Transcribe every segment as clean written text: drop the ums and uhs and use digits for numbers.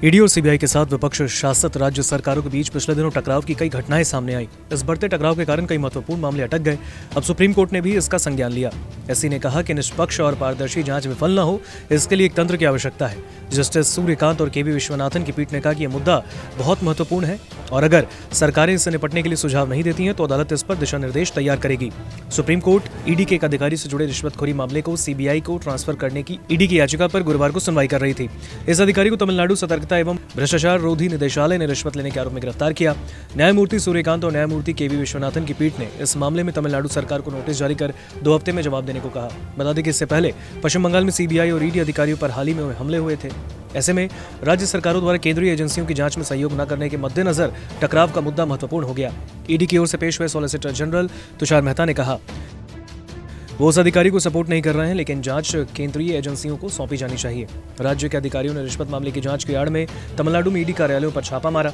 ED और CBI के साथ विपक्ष शासित राज्य सरकारों के बीच पिछले दिनों टकराव की कई घटनाएं सामने आई। इस बढ़ते टकराव के कारण कई महत्वपूर्ण मामले अटक गए। अब सुप्रीम कोर्ट ने भी इसका संज्ञान लिया। एससी ने कहा कि निष्पक्ष और पारदर्शी जांच विफल न हो, इसके लिए एक तंत्र की आवश्यकता है। जस्टिस सूर्यकांत और केवी विश्वनाथन की पीठ ने कहा कि यह मुद्दा बहुत महत्वपूर्ण है और अगर सरकारें इससे निपटने के लिए सुझाव नहीं देती हैं तो अदालत इस पर दिशा निर्देश तैयार करेगी। सुप्रीम कोर्ट ईडी के एक अधिकारी से जुड़े रिश्वतखोरी मामले को सीबीआई को ट्रांसफर करने की ईडी की याचिका पर गुरुवार को सुनवाई कर रही थी। इस अधिकारी को तमिलनाडु सतर्कता एवं भ्रष्टाचार रोधी निदेशालय ने रिश्वत लेने के आरोप में गिरफ्तार किया। न्यायमूर्ति सूर्यकांत और न्यायमूर्ति केवी विश्वनाथन की पीठ ने इस मामले में तमिलनाडु सरकार को नोटिस जारी कर 2 हफ्ते में जवाब देने को कहा। बता दें कि इससे पहले पश्चिम बंगाल में सीबीआई और ईडी अधिकारियों पर हाल ही में हमले हुए थे। ऐसे में राज्य सरकारों द्वारा केंद्रीय एजेंसियों की जांच में सहयोग न करने के मद्देनजर टकराव का मुद्दा महत्वपूर्ण हो गया। ईडी की ओर से पेश हुए सॉलिसिटर जनरल तुषार मेहता ने कहा वो उस अधिकारी को सपोर्ट नहीं कर रहे हैं, लेकिन जांच केंद्रीय एजेंसियों को सौंपी जानी चाहिए। राज्य के अधिकारियों ने रिश्वत मामले की जांच की आड़ में तमिलनाडु में ईडी कार्यालयों पर छापा मारा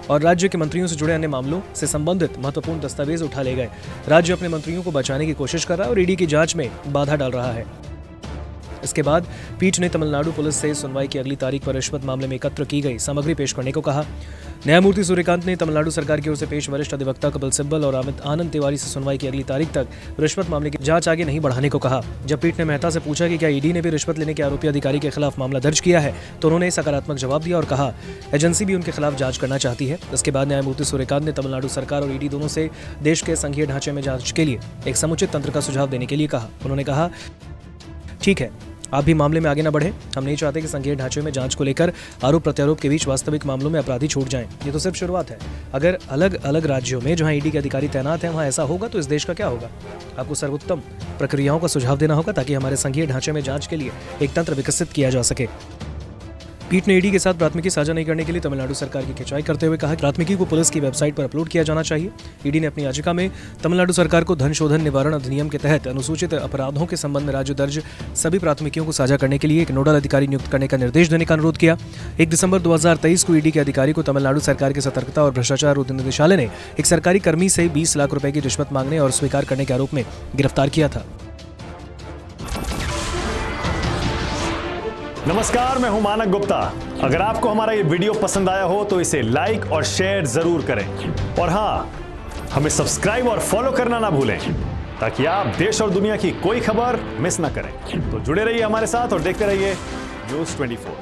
और राज्य के मंत्रियों से जुड़े अन्य मामलों से संबंधित महत्वपूर्ण दस्तावेज उठा ले गए। राज्य अपने मंत्रियों को बचाने की कोशिश कर रहा है और ईडी की जांच में बाधा डाल रहा है। इसके बाद पीठ ने तमिलनाडु पुलिस से सुनवाई की अगली तारीख पर रिश्वत मामले में एकत्र की गई सामग्री पेश करने को कहा। न्यायमूर्ति सूर्यकांत ने तमिलनाडु सरकार की ओर से पेश वरिष्ठ अधिवक्ता कपिल सिब्बल और अमित आनंद तिवारी से सुनवाई की अगली तारीख तक रिश्वत मामले की जांच आगे नहीं बढ़ाने को कहा। जब पीठ ने मेहता से पूछा कि क्या ईडी ने भी रिश्वत लेने के आरोपी अधिकारी के खिलाफ मामला दर्ज किया है, तो उन्होंने सकारात्मक जवाब दिया और कहा एजेंसी भी उनके खिलाफ जांच करना चाहती है। इसके बाद न्यायमूर्ति सूर्यकांत ने तमिलनाडु सरकार और ईडी दोनों से देश के संघीय ढांचे में जांच के लिए एक समुचित तंत्र का सुझाव देने के लिए कहा। उन्होंने कहा ठीक है, आप भी मामले में आगे न बढ़े। हम नहीं चाहते कि संघीय ढांचे में जांच को लेकर आरोप प्रत्यारोप के बीच वास्तविक मामलों में अपराधी छूट जाएं। ये तो सिर्फ शुरुआत है। अगर अलग अलग राज्यों में जहां ईडी के अधिकारी तैनात हैं वहां ऐसा होगा तो इस देश का क्या होगा? आपको सर्वोत्तम प्रक्रियाओं का सुझाव देना होगा ताकि हमारे संघीय ढांचे में जांच के लिए एक तंत्र विकसित किया जा सके। पीठ ने ईडी के साथ प्राथमिकी साझा नहीं करने के लिए तमिलनाडु सरकार की खिंचाई करते हुए कहा कि प्राथमिकी को पुलिस की वेबसाइट पर अपलोड किया जाना चाहिए। ईडी ने अपनी याचिका में तमिलनाडु सरकार को धन शोधन निवारण अधिनियम के तहत अनुसूचित अपराधों के संबंध में राज्य दर्ज सभी प्राथमिकियों को साझा करने के लिए एक नोडल अधिकारी नियुक्त करने का निर्देश देने का अनुरोध किया। 1 दिसंबर 2023 को ईडी के अधिकारी को तमिलनाडु सरकार की सतर्कता और भ्रष्टाचार रोधी निदेशालय ने एक सरकारी कर्मी से 20 लाख रुपए की रिश्वत मांगने और स्वीकार करने के आरोप में गिरफ्तार किया था। नमस्कार, मैं हूं मानक गुप्ता। अगर आपको हमारा ये वीडियो पसंद आया हो तो इसे लाइक और शेयर जरूर करें और हाँ, हमें सब्सक्राइब और फॉलो करना ना भूलें ताकि आप देश और दुनिया की कोई खबर मिस ना करें। तो जुड़े रहिए हमारे साथ और देखते रहिए न्यूज़ 24।